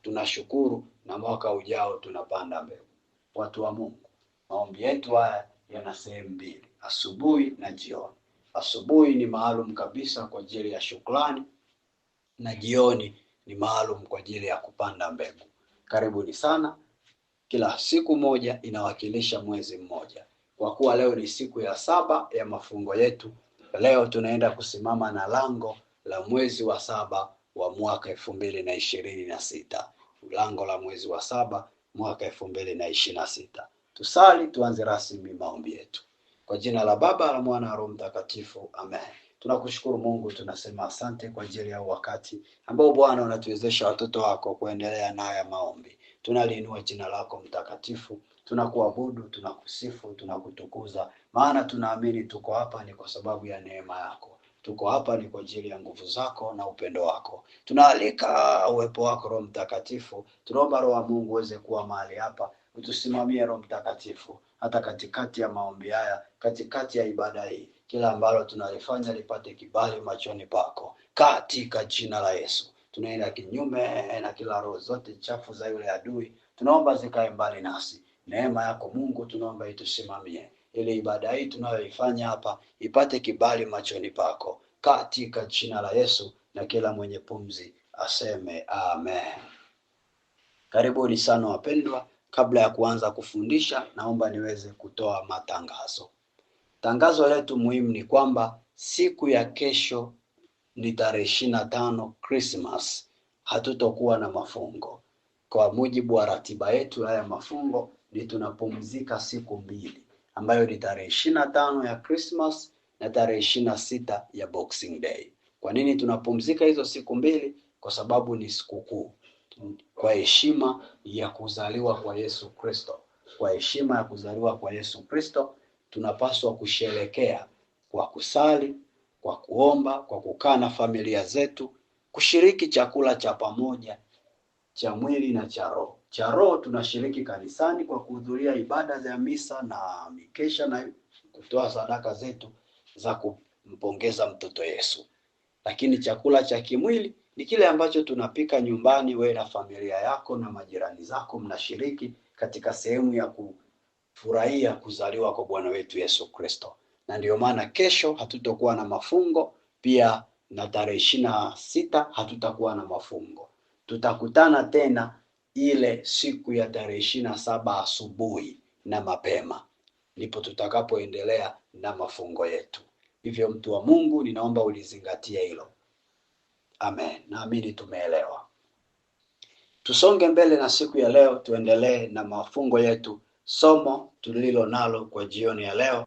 tunashukuru na mwaka ujao tunapanda mbegu. Watu wa Mungu, maombi yetu haya yana sehemu mbili, asubuhi na jioni. Asubuhi ni maalum kabisa kwa ajili ya shukrani na jioni ni maalum kwa ajili ya kupanda mbegu. Karibuni sana. Kila siku moja inawakilisha mwezi mmoja. Kwa kuwa leo ni siku ya 7 ya mafungo yetu, leo tunaenda kusimama na lango la mwezi wa 7 wa mwaka 2026. Lango la mwezi wa 7 mwaka 2026. Tusali tuanze rasmi maombi yetu. Kwa jina la Baba, la Mwana na Roho Mtakatifu. Amen. Tunakushukuru Mungu, tunasema asante kwa ajili ya wakati ambao Bwana unatuwezesha watoto wako kuendelea na haya maombi. Tunaliinua jina lako mtakatifu, tunakuabudu, tunakusifu, tunakutukuza, maana tunaamini tuko hapa ni kwa sababu ya neema yako. Tuko hapa ni kwa ajili ya nguvu zako na upendo wako. Tunaalika uwepo wako Roho Mtakatifu. Tunaomba Roho wa Mungu uweze kuwa mahali hapa. Utusimamie Roho Mtakatifu hata katikati ya maombi haya, katikati ya ibada hii. Kila ambalo tunalifanya lipate kibali machoni pako. Katika jina la Yesu. Tunaenda kinyume na kila roho zote chafu za yule adui. Tunaomba zikae mbali nasi. Neema yako Mungu tunaomba itusimamie, ili ibada hii tunayoifanya hapa ipate kibali machoni pako. Katika jina la Yesu, na kila mwenye pumzi aseme amen. Karibuni sana wapendwa. Kabla ya kuanza kufundisha, naomba niweze kutoa matangazo. Tangazo letu muhimu ni kwamba siku ya kesho ni tarehe 25 Christmas, hatutokuwa na mafungo. Kwa mujibu wa ratiba yetu haya mafungo ni tunapumzika siku mbili, ambayo ni tarehe 25 ya Christmas na tarehe 26 ya Boxing Day. Kwa nini tunapumzika hizo siku mbili? Kwa sababu ni sikukuu, kwa heshima ya kuzaliwa kwa Yesu Kristo. Kwa heshima ya kuzaliwa kwa Yesu Kristo tunapaswa kusherekea kwa kusali, kwa kuomba, kwa kukaa na familia zetu, kushiriki chakula cha pamoja cha mwili na cha roho. Cha roho tunashiriki kanisani kwa kuhudhuria ibada za misa na mikesha na kutoa sadaka zetu za kumpongeza mtoto Yesu. Lakini chakula cha kimwili ni kile ambacho tunapika nyumbani, wewe na familia yako na majirani zako mnashiriki katika sehemu ya kufurahia kuzaliwa kwa Bwana wetu Yesu Kristo. Na ndio maana kesho hatutokuwa na mafungo, pia na tarehe 26 hatutakuwa na mafungo. Tutakutana tena ile siku ya tarehe 27 asubuhi na mapema, ndipo tutakapoendelea na mafungo yetu. Hivyo mtu wa Mungu, ninaomba ulizingatie hilo. Amen. Naamini tumeelewa. Tusonge mbele na siku ya leo, tuendelee na mafungo yetu. Somo tulilo nalo kwa jioni ya leo.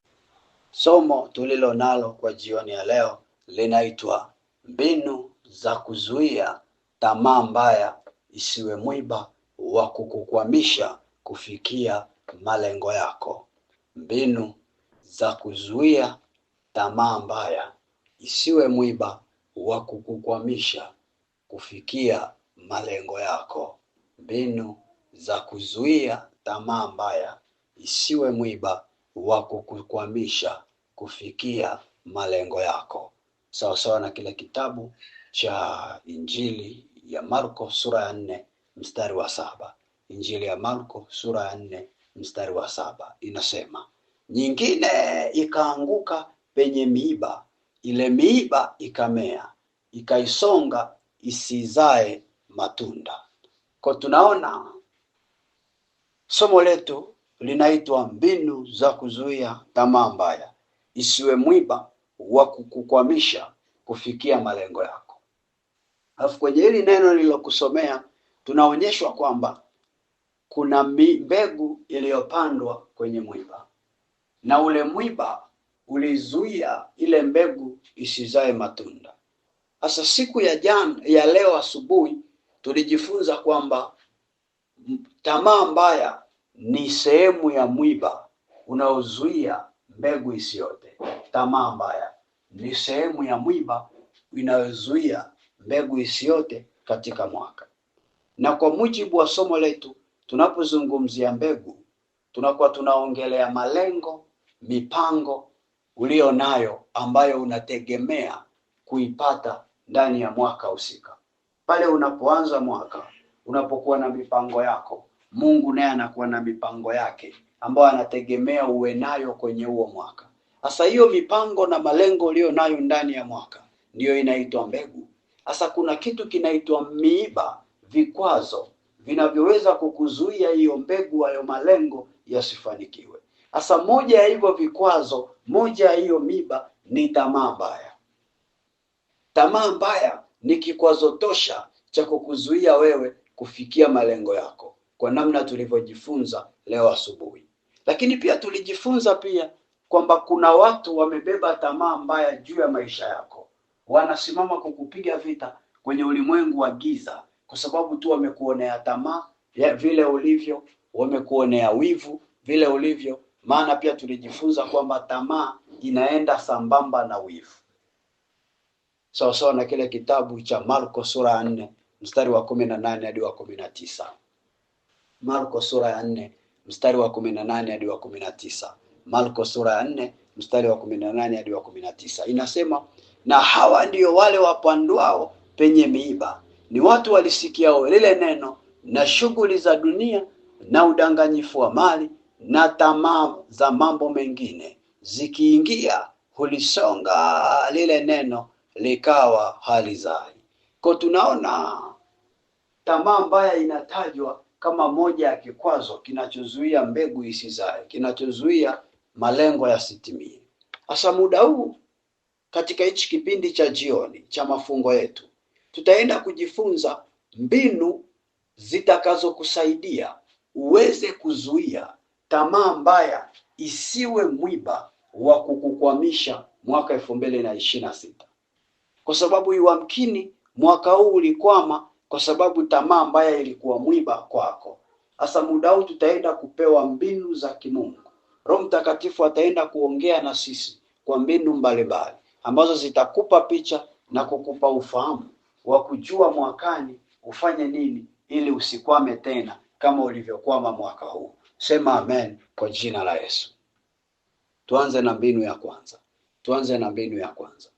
Somo tulilo nalo kwa jioni ya leo linaitwa mbinu za kuzuia tamaa mbaya isiwe mwiba wa kukukwamisha kufikia malengo yako. Mbinu za kuzuia tamaa mbaya isiwe mwiba wa kukukwamisha kufikia malengo yako. Mbinu za kuzuia tamaa mbaya isiwe mwiba wa kukukwamisha kufikia malengo yako. Sawa sawa na kile kitabu cha Injili ya Marko sura ya 4 mstari wa 7. Injili ya Marko sura ya 4 mstari wa 7 inasema, nyingine ikaanguka penye miiba, ile miiba ikamea, ikaisonga isizae matunda. Kwa tunaona somo letu linaitwa mbinu za kuzuia tamaa mbaya isiwe mwiba wa kukukwamisha kufikia malengo yako. Alafu kwenye hili neno nililokusomea tunaonyeshwa kwamba kuna mbegu iliyopandwa kwenye mwiba, na ule mwiba ulizuia ile mbegu isizae matunda. Sasa siku ya leo asubuhi tulijifunza kwamba tamaa mbaya ni sehemu ya mwiba unaozuia mbegu isiote. Tamaa mbaya ni sehemu ya mwiba inayozuia mbegu isiote katika mwaka. Na kwa mujibu wa somo letu, tunapozungumzia mbegu, tunakuwa tunaongelea malengo, mipango ulio nayo ambayo unategemea kuipata ndani ya mwaka husika. Pale unapoanza mwaka, unapokuwa na mipango yako, Mungu naye anakuwa na mipango yake ambayo anategemea uwe nayo kwenye huo mwaka. Sasa hiyo mipango na malengo ulio nayo ndani ya mwaka ndiyo inaitwa mbegu. Sasa kuna kitu kinaitwa miiba, vikwazo vinavyoweza kukuzuia hiyo mbegu, hayo malengo yasifanikiwe. Sasa moja ya hivyo vikwazo, moja ya hiyo miiba ni tamaa mbaya. Tamaa mbaya ni kikwazo tosha cha kukuzuia wewe kufikia malengo yako, kwa namna tulivyojifunza leo asubuhi. Lakini pia tulijifunza pia kwamba kuna watu wamebeba tamaa mbaya juu ya maisha yako, wanasimama kukupiga vita kwenye ulimwengu wa giza, kwa sababu tu wamekuonea tamaa ya vile ulivyo, wamekuonea wivu vile ulivyo. Maana pia tulijifunza kwamba tamaa inaenda sambamba na wivu, sawa na kile kitabu cha Marko sura ya 4 mstari wa 18 hadi wa 19. Marko sura ya 4 mstari wa 18 hadi wa 19. Marko sura ya 4 mstari wa 18 hadi wa 19 inasema, na hawa ndio wale wapandwao penye miiba, ni watu walisikiao lile neno, na shughuli za dunia na udanganyifu wa mali na tamaa za mambo mengine zikiingia, hulisonga lile neno likawa halizai. Kwa tunaona tamaa mbaya inatajwa kama moja ya kikwazo kinachozuia mbegu isizae, kinachozuia malengo yasitimie. Hasa muda huu katika hichi kipindi cha jioni cha mafungo yetu, tutaenda kujifunza mbinu zitakazokusaidia uweze kuzuia tamaa mbaya isiwe mwiba wa kukukwamisha mwaka 2026. Kwa sababu iwamkini mwaka huu ulikwama kwa sababu tamaa mbaya ilikuwa mwiba kwako. Hasa muda huu tutaenda kupewa mbinu za kimungu. Roho Mtakatifu ataenda kuongea na sisi kwa mbinu mbalimbali ambazo zitakupa picha na kukupa ufahamu wa kujua mwakani ufanye nini ili usikwame tena kama ulivyokwama mwaka huu. Sema amen kwa jina la Yesu. Tuanze na mbinu ya kwanza.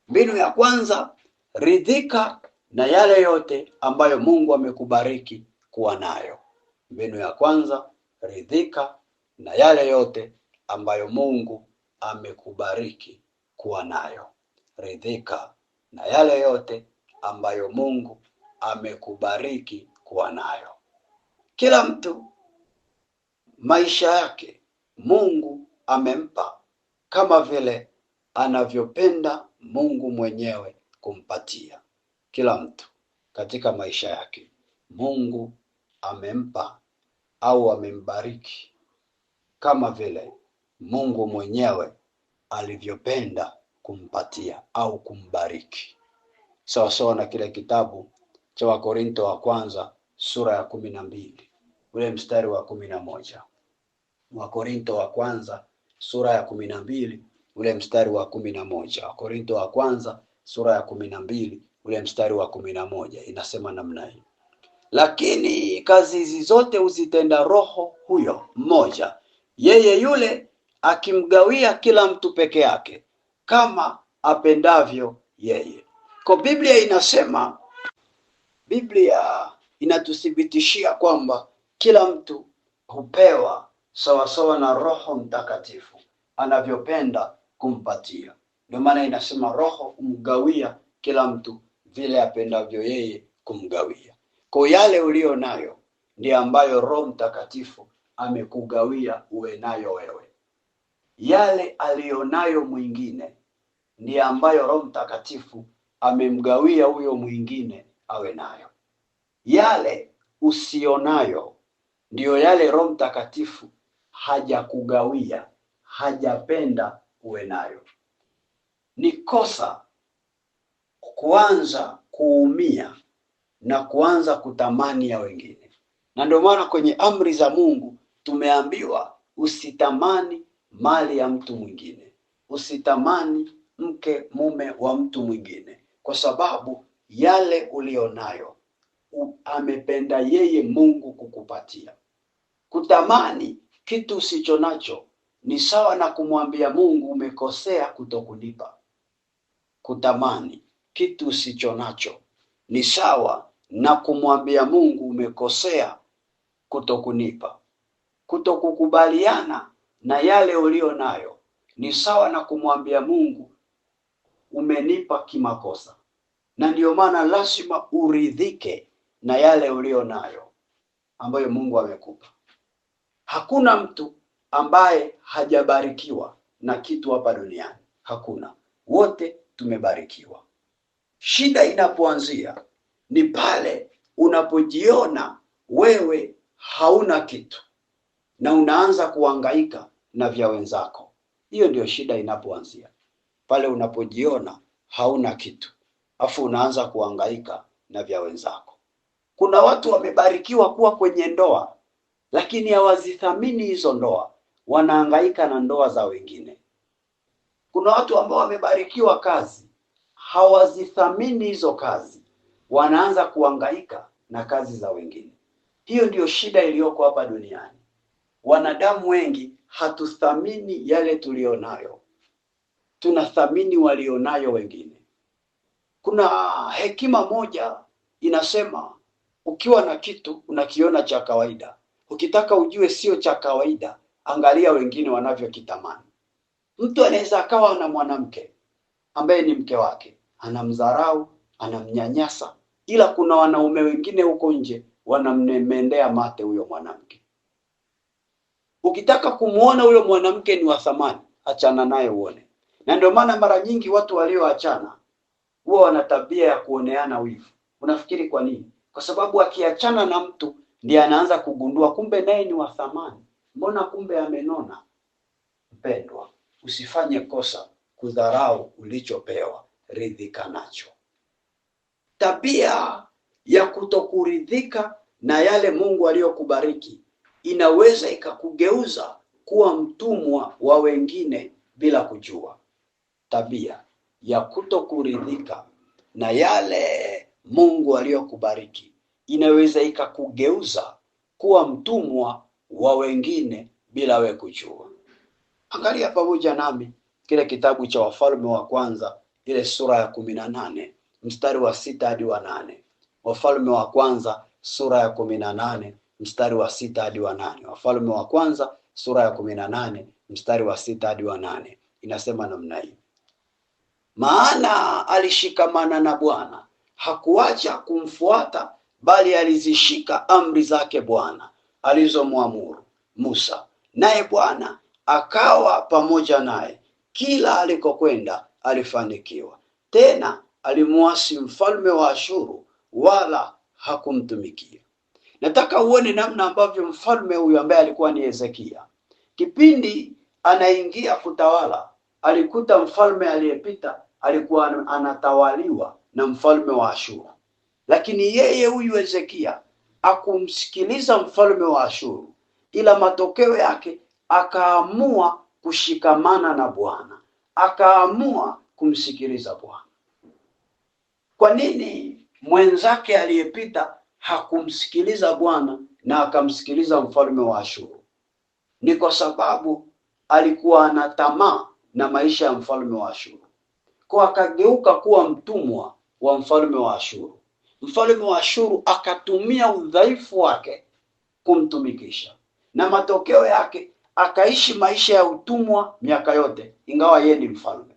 Mbinu ya kwanza, ridhika na yale yote ambayo Mungu amekubariki kuwa nayo. Mbinu ya kwanza, ridhika na yale yote ambayo Mungu amekubariki kuwa nayo. Ridhika na yale yote ambayo Mungu amekubariki kuwa nayo. Kila mtu maisha yake Mungu amempa kama vile anavyopenda Mungu mwenyewe kumpatia. Kila mtu katika maisha yake Mungu amempa au amembariki kama vile Mungu mwenyewe alivyopenda kumpatia au kumbariki. Sawa na kile kitabu cha Wakorinto wa kwanza sura ya 12 ule mstari wa 11. Wakorinto wa kwanza sura ya 12 ule mstari wa 11. Wakorinto wa kwanza sura ya 12 ule mstari wa 11 inasema namna hii: lakini kazi hizi zote huzitenda Roho huyo mmoja, yeye yule akimgawia kila mtu peke yake kama apendavyo yeye. Kwa Biblia inatuthibitishia kwamba kila mtu hupewa sawasawa na Roho Mtakatifu anavyopenda kumpatia. Ndio maana inasema Roho humgawia kila mtu vile apendavyo yeye kumgawia. Kwa yale ulio nayo ndiyo ambayo Roho Mtakatifu amekugawia uwe nayo wewe. Yale alionayo mwingine ndiyo ambayo Roho Mtakatifu amemgawia huyo mwingine awe nayo. Yale usionayo ndiyo yale Roho Mtakatifu hajakugawia, hajapenda uwe nayo. Ni kosa kuanza kuumia na kuanza kutamani ya wengine. Na ndio maana kwenye amri za Mungu tumeambiwa usitamani mali ya mtu mwingine, usitamani mke mume wa mtu mwingine, kwa sababu yale ulionayo amependa yeye Mungu kukupatia. Kutamani kitu usicho nacho ni sawa na kumwambia Mungu umekosea kutokunipa. Kutamani kitu usicho nacho ni sawa na kumwambia Mungu umekosea kutokunipa. Kutokukubaliana na yale ulio nayo ni sawa na kumwambia Mungu umenipa kimakosa. Na ndio maana lazima uridhike na yale ulio nayo ambayo Mungu amekupa. Hakuna mtu ambaye hajabarikiwa na kitu hapa duniani. Hakuna. Wote tumebarikiwa. Shida inapoanzia ni pale unapojiona wewe hauna kitu na unaanza kuhangaika na vya wenzako. Hiyo ndio shida inapoanzia. Pale unapojiona hauna kitu, afu unaanza kuhangaika na vya wenzako. Kuna watu wamebarikiwa kuwa kwenye ndoa, lakini hawazithamini hizo ndoa, wanahangaika na ndoa za wengine. Kuna watu ambao wamebarikiwa kazi, hawazithamini hizo kazi, wanaanza kuhangaika na kazi za wengine. Hiyo ndio shida iliyoko hapa duniani. Wanadamu wengi hatuthamini yale tulionayo, tunathamini walionayo wengine. Kuna hekima moja inasema, ukiwa na kitu unakiona cha kawaida, ukitaka ujue sio cha kawaida, angalia wengine wanavyokitamani. Mtu anaweza akawa na mwanamke ambaye ni mke wake, anamdharau, anamnyanyasa, ila kuna wanaume wengine huko nje wanamnemendea mate huyo mwanamke. Ukitaka kumuona huyo mwanamke ni wa thamani, achana naye uone. Na ndio maana mara nyingi watu walioachana huwa wana tabia ya kuoneana wivu. Unafikiri kwa nini? Kwa sababu akiachana na mtu ndiye anaanza kugundua kumbe naye ni wa thamani. Mbona kumbe amenona? Mpendwa, usifanye kosa kudharau ulichopewa, ridhika nacho. Tabia ya kutokuridhika na yale Mungu aliyokubariki inaweza ikakugeuza kuwa mtumwa wa wengine bila kujua. Tabia ya kutokuridhika na yale Mungu aliyokubariki inaweza ikakugeuza kuwa mtumwa wa wengine bila we kujua. Angalia pamoja nami kile kitabu cha Wafalme wa Kwanza, ile sura ya 18 mstari wa 6 hadi wa 8. Wafalme wa Kwanza sura ya 18 mstari wa 6 hadi wa 8. Wafalme wa Kwanza sura ya 18 mstari wa 6 hadi wa 8. Inasema namna hii: maana alishikamana na Bwana, hakuacha kumfuata, bali alizishika amri zake Bwana alizomwamuru Musa, naye Bwana akawa pamoja naye, kila alikokwenda alifanikiwa. Tena alimuasi mfalme wa Ashuru, wala hakumtumikia. Nataka uone namna ambavyo mfalme huyu ambaye alikuwa ni Hezekia, kipindi anaingia kutawala, alikuta mfalme aliyepita alikuwa anatawaliwa na mfalme wa Ashuru. Lakini yeye huyu Hezekia akumsikiliza mfalme wa Ashuru, ila matokeo yake akaamua kushikamana na Bwana, akaamua kumsikiliza Bwana. Kwa nini mwenzake aliyepita hakumsikiliza Bwana na akamsikiliza mfalme wa Ashuru? Ni kwa sababu alikuwa ana tamaa na maisha ya mfalme wa Ashuru, kwa akageuka kuwa mtumwa wa mfalme wa Ashuru. Mfalme wa Ashuru akatumia udhaifu wake kumtumikisha, na matokeo yake akaishi maisha ya utumwa miaka yote, ingawa yeye ni mfalme.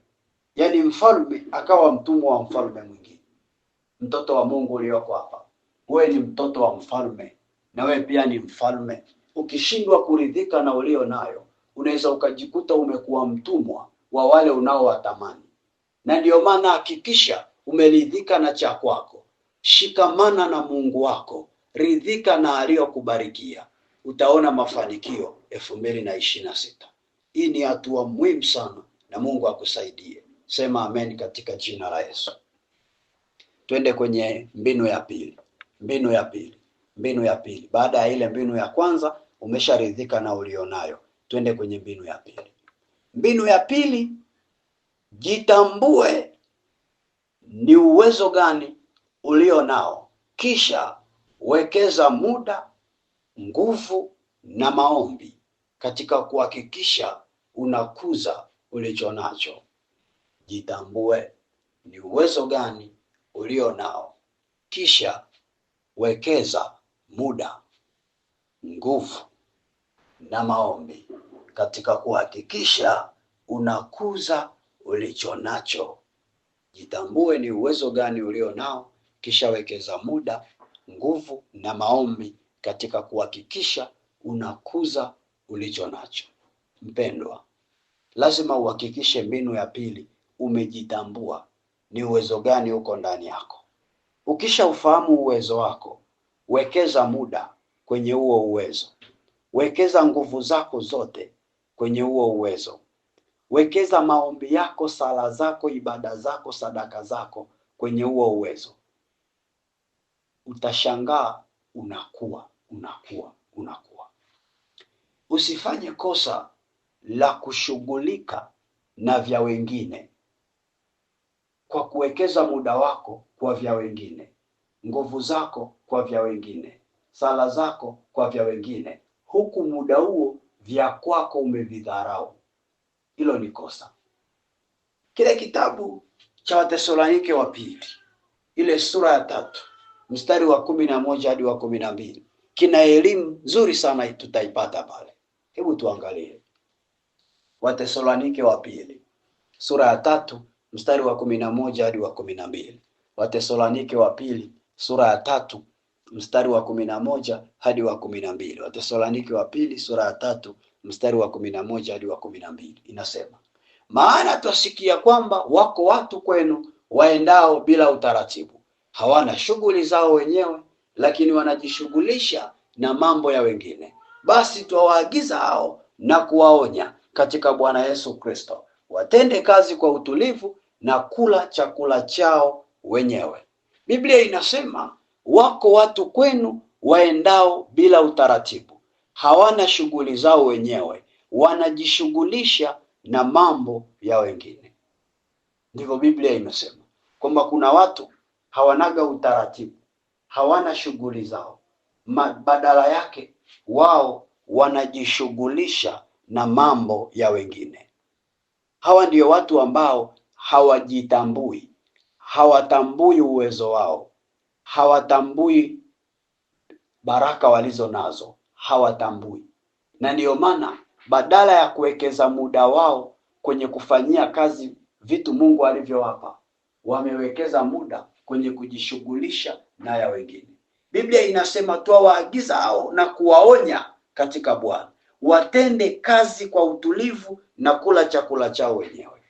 Yaani mfalme akawa mtumwa wa mfalme mwingine. Mtoto wa Mungu ulioko hapa, wewe ni mtoto wa mfalme na wewe pia ni mfalme. Ukishindwa kuridhika na ulio nayo, unaweza ukajikuta umekuwa mtumwa wa wale unaowatamani. Na ndio maana hakikisha umeridhika na cha kwako. Shikamana na Mungu wako, ridhika na aliyokubarikia. Utaona mafanikio 2026. Hii ni hatua muhimu sana na Mungu akusaidie. Sema amen katika jina la Yesu. Twende kwenye mbinu ya pili. Mbinu ya pili. Baada ya ile mbinu ya kwanza umesharidhika na ulionayo. Twende kwenye mbinu ya pili. Mbinu ya pili, jitambue ni uwezo gani ulio nao, kisha wekeza muda, nguvu na maombi katika kuhakikisha unakuza ulicho nacho. Jitambue ni uwezo gani ulio nao, kisha wekeza muda, nguvu na maombi katika kuhakikisha unakuza ulicho nacho. Jitambue ni uwezo gani ulio nao, kisha wekeza muda, nguvu na maombi katika kuhakikisha unakuza ulicho nacho. Mpendwa, lazima uhakikishe mbinu ya pili, umejitambua ni uwezo gani uko ndani yako. Ukisha ufahamu uwezo wako, wekeza muda kwenye huo uwezo. Wekeza nguvu zako zote kwenye huo uwezo. Wekeza maombi yako, sala zako, ibada zako, sadaka zako kwenye huo uwezo. Utashangaa unakuwa. Usifanye kosa la kushughulika na vya wengine kwa kuwekeza muda wako kwa vya wengine, nguvu zako kwa vya wengine, sala zako kwa vya wengine, huku muda huo vya kwako umevidharau. Hilo ni kosa. Kile kitabu cha Wathesalonike wa pili, ile sura ya 3, mstari wa 11 hadi wa 12, kina elimu nzuri sana tutaipata pale. Hebu tuangalie. Wathesalonike wa pili, sura ya 3, mstari wa 11 hadi wa 12. Wathesalonike wa pili, sura ya 3, mstari wa 11 hadi wa 12. Wathesalonike wa pili, sura ya 3, mstari wa 11 hadi wa 12. Inasema, maana twasikia kwamba wako watu kwenu waendao bila utaratibu, hawana shughuli zao wenyewe, lakini wanajishughulisha na mambo ya wengine. Basi twawaagiza hao na kuwaonya katika Bwana Yesu Kristo, watende kazi kwa utulivu na kula chakula chao wenyewe. Biblia inasema wako watu kwenu waendao bila utaratibu, hawana shughuli zao wenyewe, wanajishughulisha na mambo ya wengine. Ndivyo Biblia imesema kwamba kuna watu hawanaga utaratibu, hawana shughuli zao, badala yake wao wanajishughulisha na mambo ya wengine. Hawa ndio watu ambao hawajitambui, hawatambui uwezo wao, hawatambui baraka walizo nazo, hawatambui. Na ndiyo maana badala ya kuwekeza muda wao kwenye kufanyia kazi vitu Mungu alivyowapa, wamewekeza muda kwenye kujishughulisha na ya wengine. Biblia inasema twawaagiza hao na kuwaonya katika Bwana, watende kazi kwa utulivu na kula chakula chao wenyewe.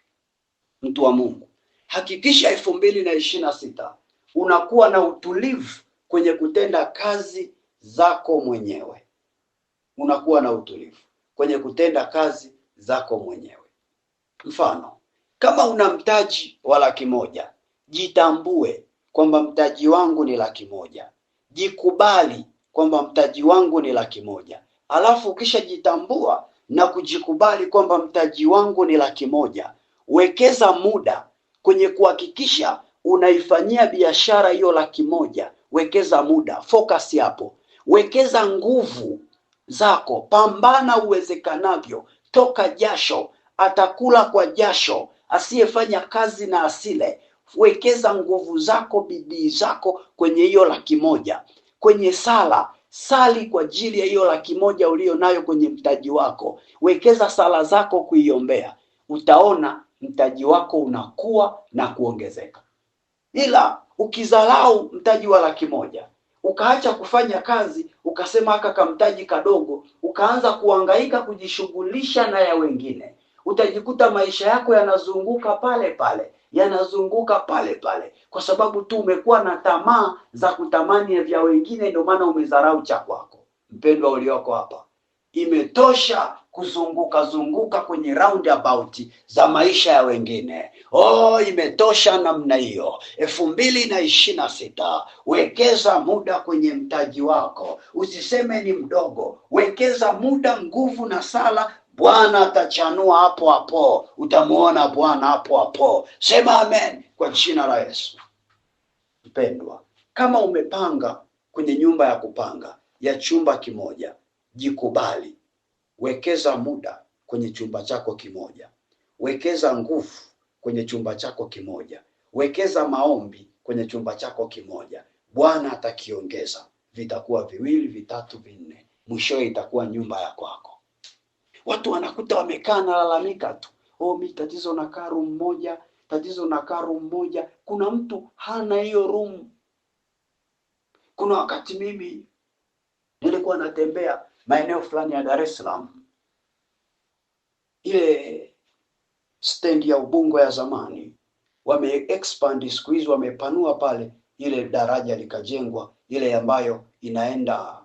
Mtu wa Mungu, hakikisha 2026 unakuwa na utulivu kwenye kutenda kazi zako mwenyewe. Unakuwa na utulivu kwenye kutenda kazi zako mwenyewe. Mfano, kama una mtaji wa 100,000, jitambue kwamba mtaji wangu ni 100,000. Jikubali kwamba mtaji wangu ni 100,000. Alafu ukishajitambua na kujikubali kwamba mtaji wangu ni 100,000, wekeza muda kwenye kuhakikisha unaifanyia biashara hiyo 100,000. Wekeza muda, focus hapo. Wekeza nguvu zako, pambana uwezekanavyo, toka jasho, atakula kwa jasho, asiyefanya kazi na asile. Wekeza nguvu zako, bidii zako kwenye hiyo 100,000. Kwenye sali kwa ajili ya hiyo 100,000 ulio nayo kwenye mtaji wako. Wekeza sala zako kuiombea. Utaona mtaji wako unakuwa na kuongezeka. Ila ukizalau mtaji wa 100,000, ukaacha kufanya kazi, ukasema haka kamtaji kadogo, ukaanza kuhangaika kujishughulisha na ya wengine, utajikuta maisha yako yanazunguka pale pale, kwa sababu tu umekuwa na tamaa za kutamani vya wengine, ndio maana umezarau cha kwako. Mpendwa ulioko hapa, imetosha kuzunguka kwenye roundabout za maisha ya wengine. Imetosha namna hiyo. 2026 wekeza muda kwenye mtaji wako. Usiseme ni mdogo. Wekeza muda, nguvu na sala. Bwana atachanua hapo hapo. Utamuona Bwana hapo hapo. Sema amen kwa jina la Yesu. Mpendwa, kama umepanga kwenye nyumba ya kupanga ya chumba kimoja, jikubali. Wekeza muda kwenye chumba chako kimoja. Wekeza nguvu kwenye chumba chako kimoja. Wekeza maombi kwenye chumba chako kimoja. Bwana atakiongeza, vitakuwa 2, 3, 4, mwishowe itakuwa nyumba ya kwako. Watu wanakuta wamekaa na lalamika tu, mimi tatizo na kaa room moja, tatizo na kaa room moja. Kuna mtu hana hiyo room. Kuna wakati mimi nilikuwa natembea maeneo fulani ya Dar es Salaam, ile stand ya Ubungo ya zamani wame expand siku hizi, wamepanua pale, ile daraja likajengwa, ile ambayo inaenda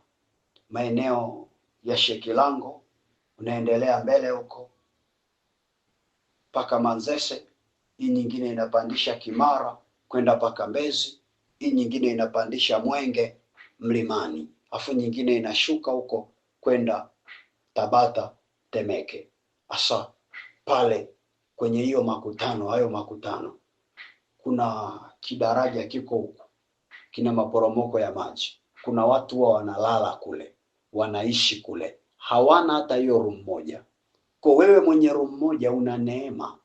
maeneo ya Shekilango, unaendelea mbele huko paka Manzese. Hii nyingine inapandisha Kimara kwenda paka Mbezi, hii nyingine inapandisha Mwenge Mlimani, afu nyingine inashuka huko kwenda Tabata Temeke. Asa pale kwenye hiyo hayo makutano kuna kidaraja kiko huko, kina maporomoko ya maji. Kuna watu wanalala kule, wanaishi kule, hawana hata hiyo room moja. Kwa wewe mwenye room moja una neema.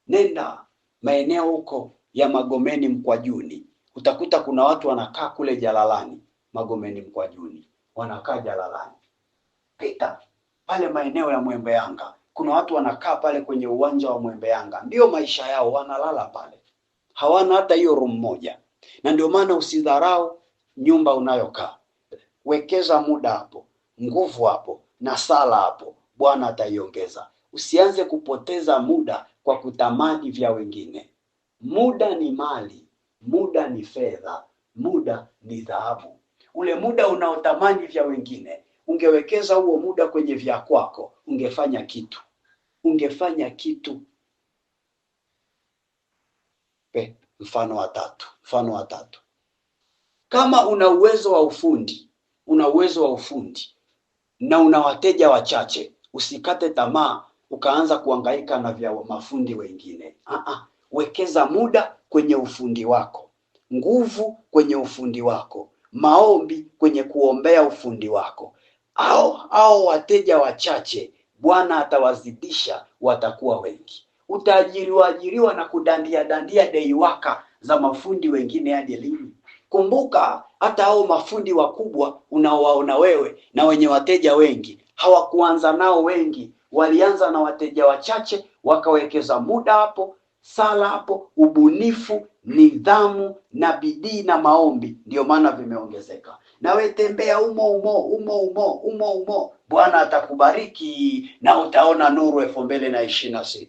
Nenda maeneo huko ya Magomeni Mkwajuni, utakuta kuna watu wanakaa kule Jalalani. Magomeni Mkwajuni wanakaa Jalalani. Pita pale maeneo ya Mwembe Yanga, kuna watu wanakaa pale kwenye uwanja wa Mwembe Yanga, ndio maisha yao, wanalala pale, hawana hata hiyo room moja. Na ndio maana usidharau nyumba unayokaa, wekeza muda hapo, nguvu hapo, na sala hapo, Bwana ataiongeza. Usianze kupoteza muda kwa kutamani vya wengine. Muda ni mali, muda ni fedha, muda ni dhahabu. Ule muda unaotamani vya wengine, ungewekeza huo muda kwenye vya kwako, ungefanya kitu. Mfano wa tatu. Kama una uwezo wa ufundi na una wateja wachache, usikate tamaa ukaanza kuhangaika na vya mafundi wengine. Wekeza muda kwenye ufundi wako, nguvu kwenye ufundi wako, maombi kwenye kuombea ufundi wako. Au wateja wachache Bwana atawazidisha, watakuwa wengi. Utaajiriwa na kudandia day waka za mafundi wengine hadi lini? Kumbuka hata hao mafundi wakubwa unaowaona wewe na wenye wateja wengi, hawakuanza nao wengi, walianza na wateja wachache, wakawekeza muda hapo, sala hapo, ubunifu, nidhamu na bidii na maombi, ndio maana vimeongezeka. Nawe tembea umo, Bwana atakubariki na utaona nuru 2026.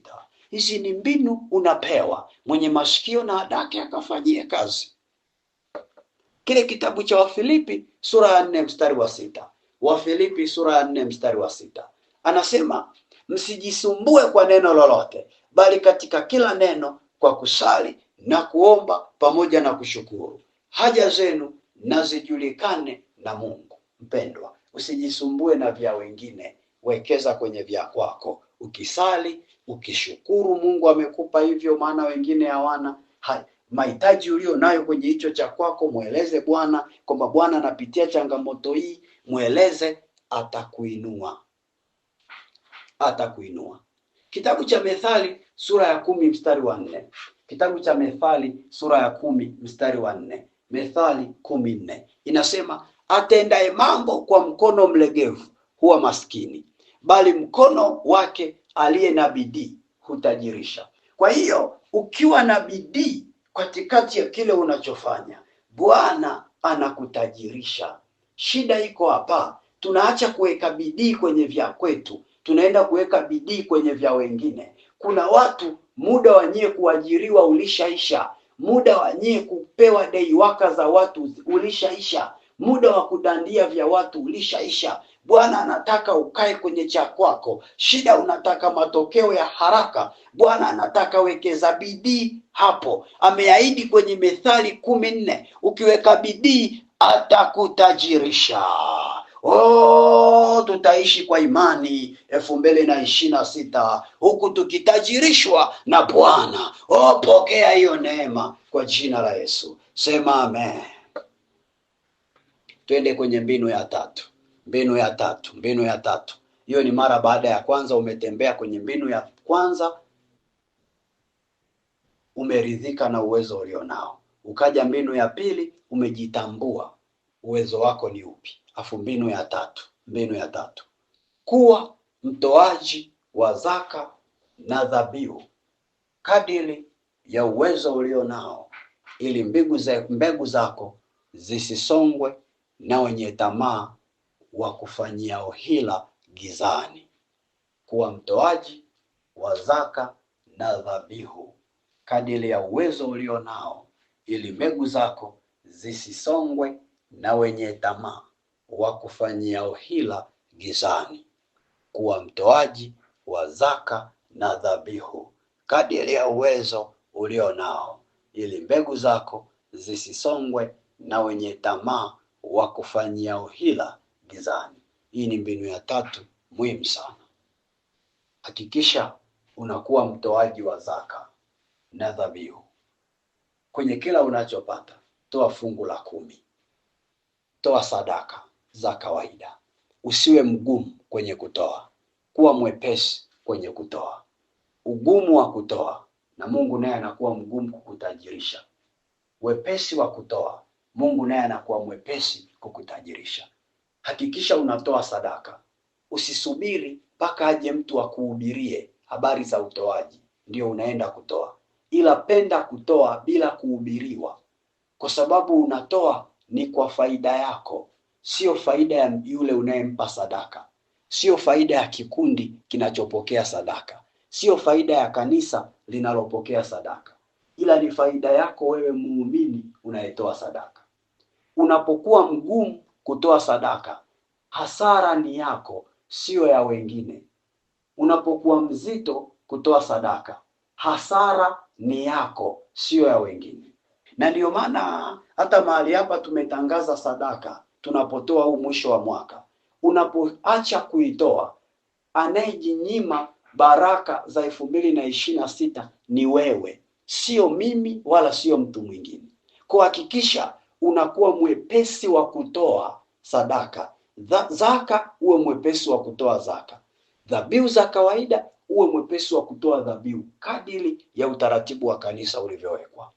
Hizi ni mbinu unapewa. Mwenye masikio na adake akafanyie kazi. Kile kitabu cha Wafilipi sura ya 4 mstari wa 6. Wafilipi sura ya 4 mstari wa 6. Anasema, msijisumbue kwa neno lolote, bali katika kila neno kwa kusali na kuomba pamoja na kushukuru, haja zenu na zijulikane na Mungu. Mpendwa, usijisumbue na vya wengine, wekeza kwenye vya kwako. Ukisali, ukishukuru Mungu amekupa hivyo, maana wengine hawana. Mahitaji ulio nayo kwenye hicho cha kwako, mueleze Bwana kwamba Bwana napitia changamoto hii, mueleze, atakuinua. Kitabu cha Methali sura ya 10 mstari wa 4. Kitabu cha Methali sura ya 10 mstari wa 4. Methali 10:4 inasema, atendaye mambo kwa mkono mlegevu huwa maskini, bali mkono wake aliye na bidii hutajirisha. Kwa hiyo ukiwa na bidii katikati ya kile unachofanya, Bwana anakutajirisha. Shida iko hapa, tunaacha kuweka bidii kwenye vya kwetu, tunaenda kuweka bidii kwenye vya wengine. Kuna watu muda wanyie kuajiriwa ulishaisha, muda wanyie kupewa day waka za watu ulishaisha, muda wa kudandia vya watu ulishaisha. Bwana anataka ukae kwenye cha kwako. Shida unataka matokeo ya haraka, Bwana anataka wekeza bidii hapo. Ameahidi kwenye Methali 10:4, ukiweka bidii atakutajirisha. Tutaishi kwa imani 2026 huku tukitajirishwa na Bwana. Pokea hiyo neema kwa jina la Yesu. Sema amen. Twende kwenye mbinu ya tatu. Hiyo ni mara baada ya kwanza umetembea kwenye mbinu ya kwanza, umeridhika na uwezo ulionao. Ukaja mbinu ya pili, umejitambua uwezo wako ni upi. Afu mbinu ya tatu, kuwa mtoaji wa zaka na dhabihu kadiri ya uwezo ulio nao, ili mbegu zako zisisongwe na wenye tamaa wa kufanyia hila gizani. Kuwa mtoaji wa zaka na dhabihu kadiri ya uwezo ulio nao, ili mbegu zako zisisongwe na wenye tamaa wa kufanyia hila gizani. Kuwa mtoaji wa zaka na dhabihu kadiri ya uwezo ulio nao, ili mbegu zako zisisongwe na wenye tamaa wa kufanyia hila gizani. Hii ni mbinu ya tatu muhimu sana. Hakikisha unakuwa mtoaji wa zaka na dhabihu. Kwenye kila unachopata, toa fungu la 10. Toa sadaka za kawaida. Usiwe mgumu kwenye kutoa. Kuwa mwepesi kwenye kutoa. Ugumu wa kutoa, na Mungu naye anakuwa mgumu kukutajirisha. Wepesi wa kutoa, Mungu naye anakuwa mwepesi kukutajirisha. Hakikisha unatoa sadaka. Usisubiri mpaka aje mtu akuhubirie habari za utoaji ndio unaenda kutoa. Ila penda kutoa bila kuhubiriwa, kwa sababu unatoa ni kwa faida yako, sio faida ya yule unayempa sadaka, sio faida ya kikundi kinachopokea sadaka, sio faida ya kanisa linalopokea sadaka, ila ni faida yako wewe muumini unayetoa sadaka. Unapokuwa mgumu kutoa sadaka, hasara ni yako, sio ya wengine. Unapokuwa mzito kutoa sadaka, hasara ni yako, sio ya wengine. Na ndio maana hata mahali hapa tumetangaza sadaka tunapotoa huu mwisho wa mwaka. Unapoacha kuitoa, anayejinyima baraka za 2026 ni wewe, sio mimi wala sio mtu mwingine. Kwa hakikisha unakuwa mwepesi wa kutoa sadaka. Zaka uwe mwepesi wa kutoa zaka. Dhabihu za kawaida uwe mwepesi wa kutoa dhabihu kadiri ya utaratibu wa kanisa ulivyowekwa.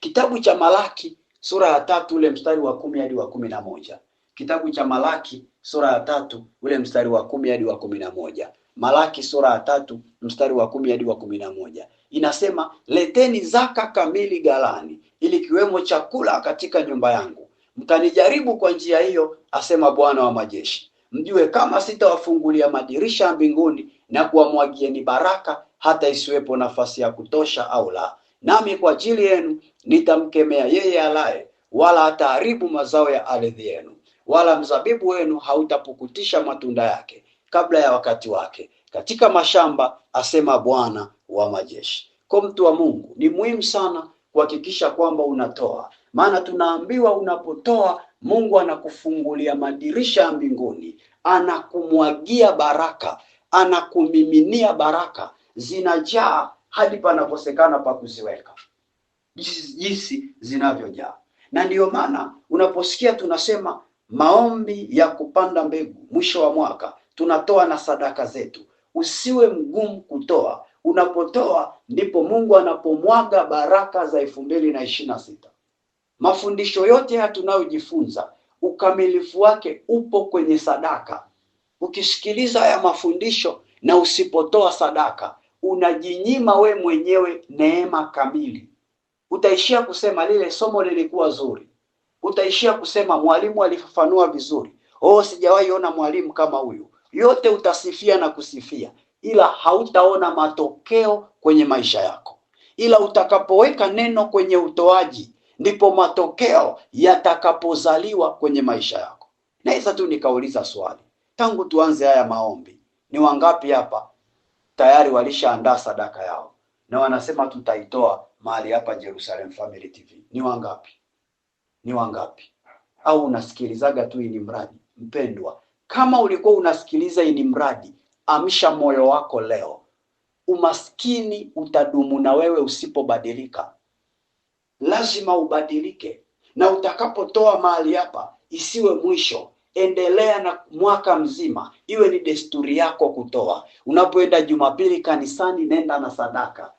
Kitabu cha Malaki sura ya 3 ule mstari wa 10 hadi wa 11. Kitabu cha Malaki sura ya 3 ule mstari wa 10 hadi wa 11. Malaki sura ya 3 mstari wa 10 hadi wa 11. Inasema, leteni zaka kamili ghalani, ili kiwemo chakula katika nyumba yangu. Mkanijaribu kwa njia hiyo, asema Bwana wa majeshi, mjue kama sitawafungulia madirisha ya mbinguni na kuwamwagieni baraka hata isiwepo nafasi ya kutosha au la. Nami kwa ajili yenu nitamkemea yeye alaye, wala hataharibu mazao ya ardhi yenu, wala mzabibu wenu hautapukutisha matunda yake kabla ya wakati wake katika mashamba, asema Bwana wa majeshi. Kwa mtu wa Mungu, ni muhimu sana kuhakikisha kwamba unatoa, maana tunaambiwa unapotoa Mungu anakufungulia madirisha ya mbinguni, anakumwagia baraka, anakumiminia baraka, zinajaa hadi panakosekana pa kuziweka, jinsi zinavyojaa. Na ndiyo maana unaposikia tunasema maombi ya kupanda mbegu mwisho wa mwaka, tunatoa na sadaka zetu. Usiwe mgumu kutoa. Unapotoa ndipo Mungu anapomwaga baraka za 2026. Mafundisho yote haya tunayojifunza, ukamilifu wake upo kwenye sadaka. Ukisikiliza haya mafundisho na usipotoa sadaka, unajinyima we mwenyewe neema kamili. Utaishia kusema lile somo lilikuwa zuri. Utaishia kusema mwalimu alifafanua vizuri. Sijawahi ona mwalimu kama huyu. Yote utasifia na kusifia, ila hautaona matokeo kwenye maisha yako. Ila utakapoweka neno kwenye utoaji, ndipo matokeo yatakapozaliwa kwenye maisha yako. Naweza tu nikauliza swali, tangu tuanze haya maombi, ni wangapi hapa tayari walishaandaa sadaka yao na wanasema tutaitoa mahali hapa Jerusalem Family TV? Ni wangapi? Ni wangapi? Au unasikilizaga tu ini mradi? Mpendwa, kama ulikuwa unasikiliza ini mradi, amsha moyo wako leo. Umaskini utadumu na wewe usipobadilika. Lazima ubadilike, na utakapotoa mahali hapa isiwe mwisho. Endelea na mwaka mzima, iwe ni desturi yako kutoa. Unapoenda Jumapili kanisani, nenda na sadaka.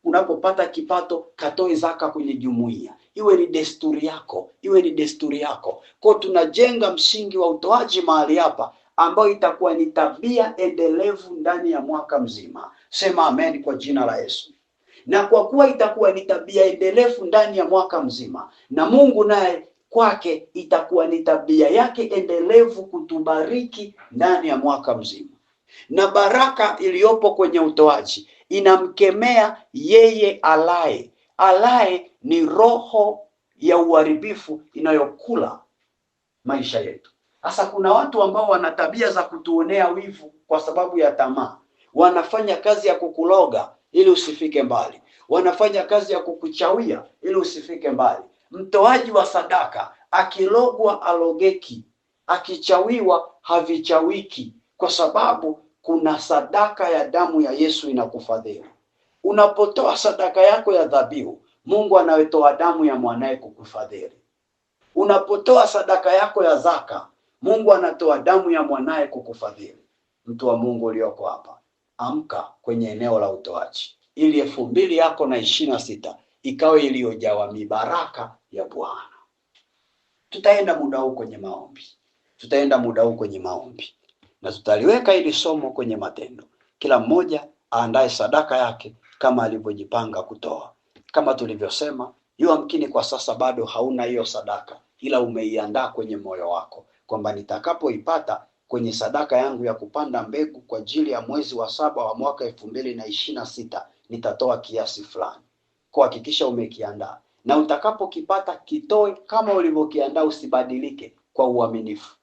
Unapopata kipato, katoe zaka kwenye jumuiya. iwe ni desturi yako, iwe ni desturi yako. Kwa tunajenga msingi wa utoaji mahali hapa ambayo itakuwa ni tabia endelevu ndani ya mwaka mzima. Sema amen kwa jina la Yesu. Na kwa kuwa itakuwa ni tabia endelevu ndani ya mwaka mzima, na Mungu naye kwake itakuwa ni tabia yake endelevu kutubariki ndani ya mwaka mzima. Na baraka iliyopo kwenye utoaji inamkemea yeye alaye. Alaye ni roho ya uharibifu inayokula maisha yetu. Sasa kuna watu ambao wana tabia za kutuonea wivu kwa sababu ya tamaa. Wanafanya kazi ya kukuloga ili usifike mbali. Wanafanya kazi ya kukuchawia ili usifike mbali. Mtoaji wa sadaka akilogwa alogeki, akichawiwa havichawiki, kwa sababu kuna sadaka ya damu ya Yesu inakufadhili. Unapotoa sadaka yako ya dhabihu, Mungu anawetoa damu ya mwanae kukufadhili. Unapotoa sadaka yako ya zaka, Mungu anatoa damu ya mwanae kukufadhili. Mtu wa Mungu ulioko hapa, amka kwenye eneo la utoaji, ili 2026 ikawe iliyojawa mibaraka ya Bwana. Tutaenda muda huu kwenye maombi. Na tutaliweka hili somo kwenye matendo. Kila mmoja aandae sadaka yake kama alivyojipanga kutoa. Kama tulivyosema, yamkini kwa sasa bado hauna hiyo sadaka, ila umeiandaa kwenye moyo wako kwamba nitakapoipata kwenye sadaka yangu ya kupanda mbegu kwa ajili ya mwezi wa 7 wa mwaka 2026 nitatoa kiasi fulani. Kwa hakikisha umekiandaa, na utakapokipata kitoe kama ulivyokiandaa, usibadilike, kwa uaminifu.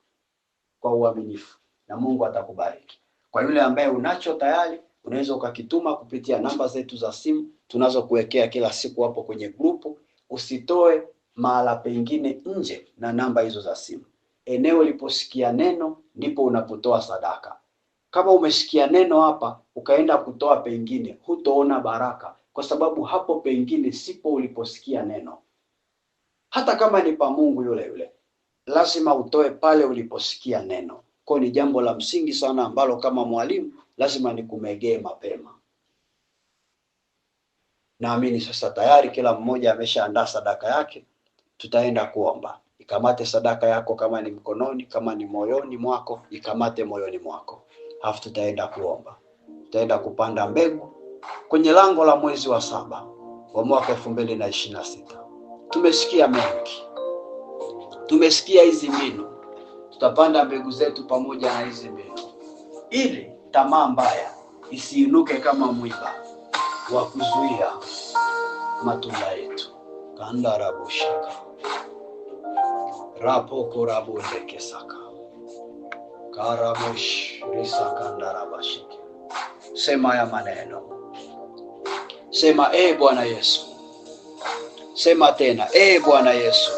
Na Mungu atakubariki. Kwa yule ambaye unacho tayari, unaweza ukakituma kupitia namba zetu za simu tunazokuwekea kila siku hapo kwenye grupu. Usitoe mahala pengine nje na namba hizo za simu. Eneo uliposikia neno ndipo unapotoa sadaka. Kama umesikia neno hapa ukaenda kutoa pengine, hutoona baraka, kwa sababu hapo pengine sipo uliposikia neno. Hata kama ni pa Mungu yule yule, lazima utoe pale uliposikia neno. Kwa ni jambo la msingi sana ambalo kama mwalimu lazima nikumegee mapema. Naamini sasa tayari kila mmoja ameshaandaa sadaka yake. Tutaenda kuomba. Ikamate sadaka yako, kama ni mkononi, kama ni moyoni mwako, ikamate moyoni mwako. Alafu tutaenda kuomba. Tutaenda kupanda mbegu kwenye lango la mwezi wa 7 wa mwaka 2026. Tumesikia mengi. Tumesikia hizi mbinu. Tutapanda mbegu zetu pamoja na hizi mbinu, ili tamaa mbaya isiinuke kama mwiba wa kuzuia matunda yetu. Kandarabushaka rapoko rabondeke saka karamush risakandarabashike. Sema ya maneno. Sema Bwana Yesu. Sema tena, Bwana Yesu,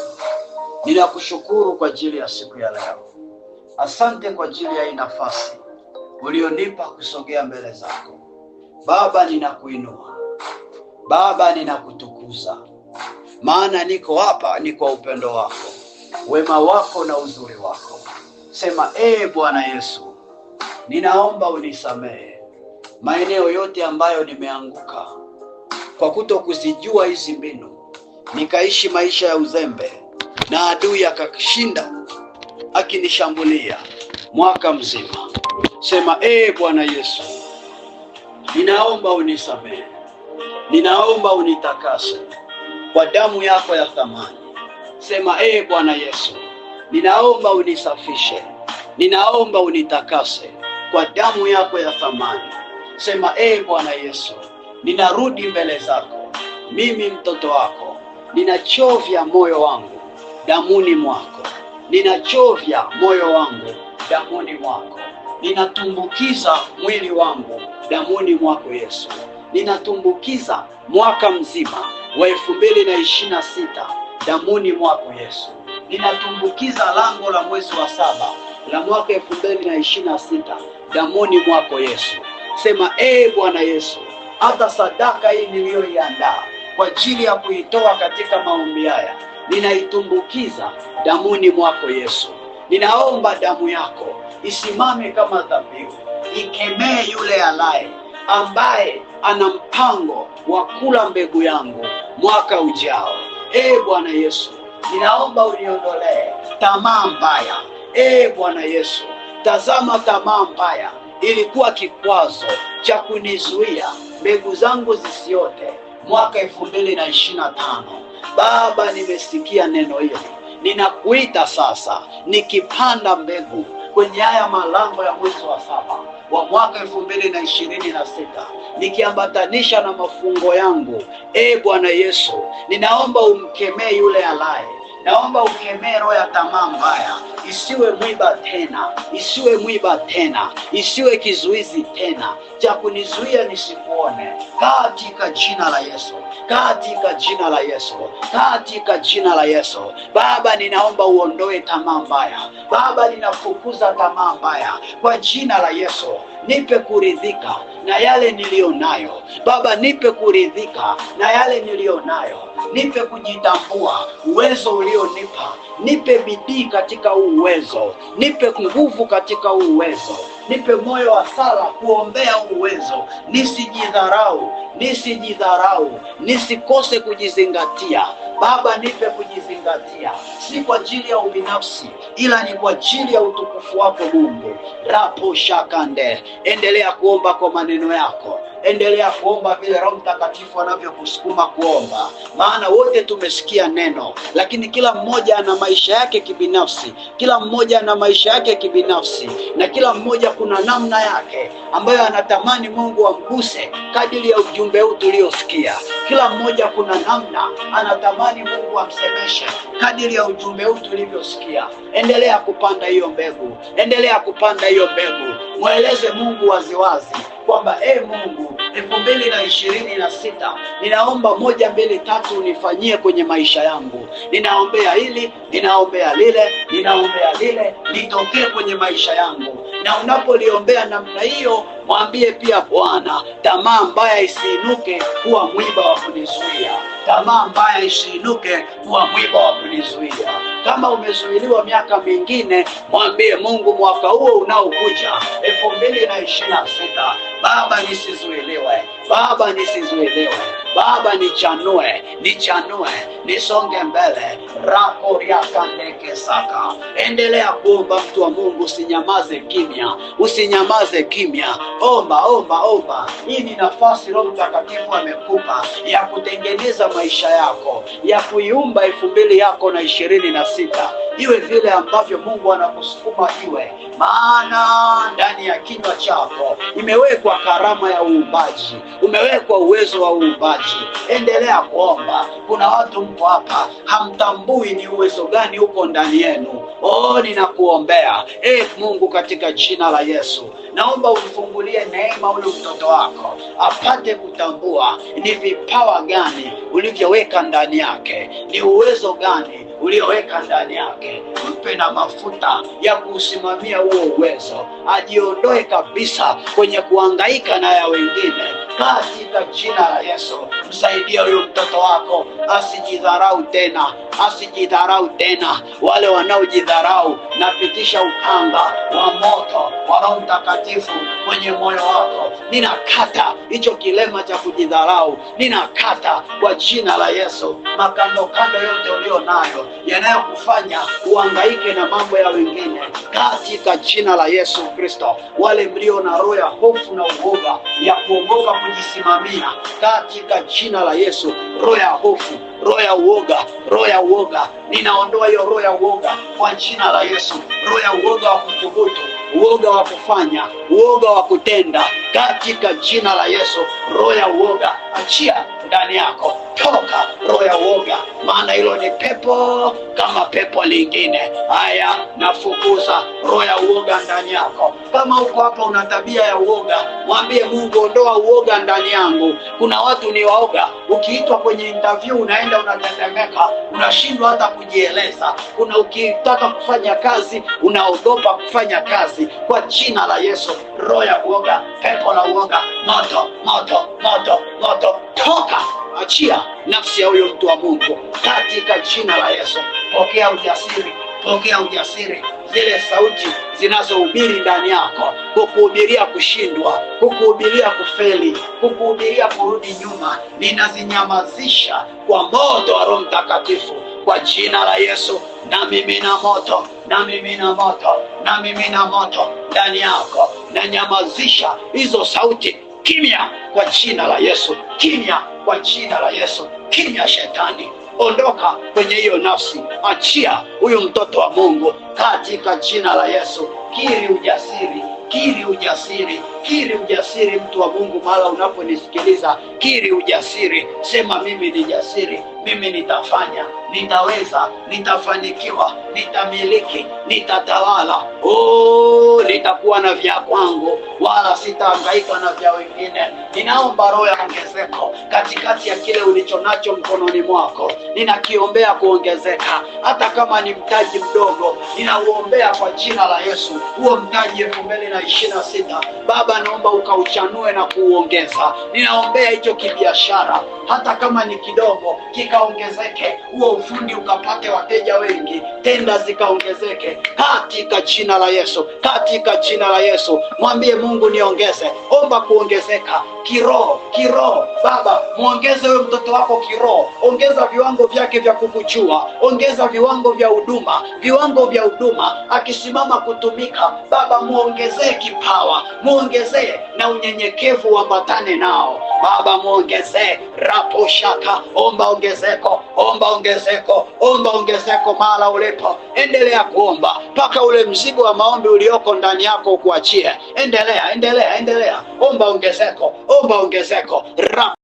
ninakushukuru kwa ajili ya siku ya leo. Asante kwa ajili ya hii nafasi ulionipa kusogea mbele zako. Baba, ninakuinua. Baba, ninakutukuza. Maana niko hapa ni kwa upendo wako, wema wako na uzuri wako. Sema Bwana Yesu, ninaomba unisamehe maeneo yote ambayo nimeanguka kwa kutokuzijua hizi mbinu, nikaishi maisha ya uzembe na adui akashinda akinishambulia mwaka mzima. Sema Bwana Yesu, ninaomba unisamehe. Ninaomba unitakase kwa damu yako ya thamani. Sema Bwana Yesu, ninaomba unisafishe. Ninaomba unitakase kwa damu yako ya thamani. Sema Bwana Yesu, ninarudi mbele zako. Mimi mtoto wako, ninachovya moyo wangu damuni mwako. Ninachovya moyo wangu damuni mwako. Ninatumbukiza mwili wangu damuni mwako Yesu. Ninatumbukiza mwaka mzima wa 2026 damuni mwako Yesu. Ninatumbukiza lango la mwezi wa 7 la mwaka 2026 damuni mwako Yesu. Sema Bwana Yesu, hata sadaka hii niliyoiandaa kwa ajili ya kuitoa katika maombi haya, ninaitumbukiza damuni mwako Yesu. Ninaomba damu yako isimame kama dhabihu, ikemee yule alaye ambaye ana mpango wa kula mbegu yangu mwaka ujao. Bwana Yesu, ninaomba uniondolee tamaa mbaya. Bwana Yesu, tazama, tamaa mbaya ilikuwa kikwazo cha kunizuia mbegu zangu zisiote mwaka 2025. Baba, nimesikia neno hili, ninakuita sasa nikipanda mbegu kwenye haya malango ya mwezi wa 7 wa mwaka 2026, nikiambatanisha na mafungo yangu. Bwana Yesu, ninaomba umkemee yule alaye. Naomba ukemee roho ya tamaa mbaya, isiwe mwiba tena, isiwe mwiba tena, isiwe kizuizi tena cha kunizuia nisikuone, katika jina la Yesu, katika jina la Yesu, katika jina la Yesu. Baba, ninaomba uondoe tamaa mbaya. Baba, ninafukuza tamaa mbaya kwa jina la Yesu. Nipe kuridhika na yale nilionayo. Baba, nipe kuridhika na yale nilionayo. Nipe kujitambua uwezo ulionipa. Nipe bidii katika uwezo. Nipe nguvu katika uwezo. Nipe moyo wa sala kuombea uwezo. Nisijidharau, nisikose kujizingatia. Baba, nipe kujizingatia, si kwa ajili ya ubinafsi, ila ni kwa ajili ya utukufu wako Mungu. Rapo shakande. Endelea kuomba kwa maneno yako. Endelea kuomba vile Roho Mtakatifu anavyokusukuma kuomba, maana wote tumesikia neno, lakini kila mmoja ana maisha yake kibinafsi, kila mmoja ana maisha yake kibinafsi, na kila mmoja kuna namna yake ambayo anatamani Mungu amguse kadiri ya ujumbe huu tuliosikia. Kila mmoja kuna namna anatamani Mungu amsemeshe kadiri ya ujumbe huu tulivyosikia. Endelea kupanda hiyo mbegu, endelea kupanda hiyo mbegu. Mweleze Mungu waziwazi kwamba Mungu, 2026 ninaomba 1, 2, 3 unifanyie kwenye maisha yangu. Ninaombea hili, ninaombea lile, ninaombea lile, litokee kwenye maisha yangu. Na unapoliombea namna hiyo, mwambie pia Bwana, tamaa mbaya isiinuke kuwa mwiba wa kunizuia. Tamaa mbaya isiinuke kuwa mwiba wa kunizuia. Kama umezuiliwa miaka mingine, mwambie Mungu, mwaka huo unaokuja 2026, Baba nisizuiliwe, Baba nisizuiliwe, Baba nichanue, nisonge mbele. Rako riakandeke saka. Endelea kuomba, mtu wa Mungu, usinyamaze kimya, usinyamaze kimya. Omba. Hii ni nafasi Roho Mtakatifu amekupa ya kutengeneza maisha yako, ya kuiumba 2026 iwe vile ambavyo Mungu anakusukuma iwe, maana ndani ya kinywa chako imewekwa karama ya uumbaji, umewekwa uwezo wa uumbaji. Endelea kuomba. Kuna watu mpo hapa hamtambui ni uwezo gani uko ndani yenu. Ninakuombea Mungu, katika jina la Yesu, naomba umfungulie neema huyu mtoto wako apate kutambua ni vipawa gani ulivyoweka ndani yake, ni uwezo gani ulioweka ndani yake. Mpe na mafuta ya kusimamia huo uwezo, ajiondoe kabisa kwenye kuhangaika na ya wengine, katika jina la Yesu. Msaidie huyo mtoto wako asijidharau tena, Wale wanaojidharau, napitisha upanga wa moto wa Roho Mtakatifu kwenye moyo wako. Ninakata hicho kilema cha kujidharau, ninakata kwa jina la Yesu. Makando yote ulio nayo yanayokufanya uhangaike na mambo ya wengine, katika jina la Yesu Kristo. Wale mlio na roho ya hofu na uoga, ya kuogopa kujisimamia, katika jina la Yesu, roho ya hofu, roho ya uoga, ninaondoa hiyo roho ya uoga kwa jina la Yesu. Roho ya uoga wa kuthubutu, uoga wa kufanya, uoga wa kutenda, katika jina la Yesu. Roho ya uoga, achia ndani yako, toka roho ya uoga, maana hilo ni pepo kama pepo lingine. Haya, nafukuza roho ya uoga ndani yako. Kama uko hapa una tabia ya uoga, mwambie Mungu, ondoa uoga ndani yangu. Kuna watu ni waoga, ukiitwa kwenye interview unaenda unatetemeka, unashindwa hata kujieleza. Kuna ukitaka kufanya kazi unaogopa kufanya kazi. Kwa jina la Yesu, roho ya uoga, pepo la uoga, moto, toka, achia nafsi ya huyo mtu wa Mungu, katika jina la Yesu. Pokea ujasiri, Pokea ujasiri, zile sauti zinazohubiri ndani yako, kukuhubiria kushindwa, kukuhubiria kufeli, kukuhubiria kurudi nyuma, ninazinyamazisha kwa moto wa Roho Mtakatifu kwa jina la Yesu. Na mimina moto, na mimina moto, na mimina moto ndani yako, na nyamazisha hizo sauti. Kimya kwa jina la Yesu, kimya kwa jina la Yesu. Kimya shetani, ondoka kwenye hiyo nafsi, achia huyu mtoto wa Mungu katika jina la Yesu. Kiri ujasiri, kiri ujasiri, kiri ujasiri, mtu wa Mungu, mahala unaponisikiliza, kiri ujasiri. Sema mimi ni jasiri, mimi nitafanya, nitaweza, nitafanikiwa, nitamiliki, nitatawala. Nitakuwa na vya kwangu, wala sitahangaika na vya wengine. Ninaomba roho ya ongezeko katikati ya kile ulichonacho mkononi mwako. Ninakiombea kuongezeka, hata kama ni mtaji mdogo, ninauombea kwa jina la Yesu. Huo mtaji 2026 Baba, naomba ukauchanue na kuuongeza. Ninaombea hicho kibiashara, hata kama ni kidogo, kikaongezeke. Huo ufundi ukapate wateja wengi, tenda zikaongezeke katika jina la Yesu, katika jina la Yesu. Mwambie Mungu, niongeze. Omba kuongezeka kiroho, kiroho. Baba, muongeze wewe mtoto wako kiroho. Ongeza viwango vyake vya kukujua, ongeza viwango vya huduma, viwango vya huduma. Akisimama kutumika, Baba, muongezee kipawa, muongezee na unyenyekevu uambatane nao. Baba, muongezee raposhaka. Omba ongezeko, omba ongezeko, omba ongezeko mahala ulipo. Endelea kuomba mpaka ule mzigo wa maombi ulioko ndani yako ukuachie. Endelea, endelea, endelea. Omba ongezeko, omba ongezeko.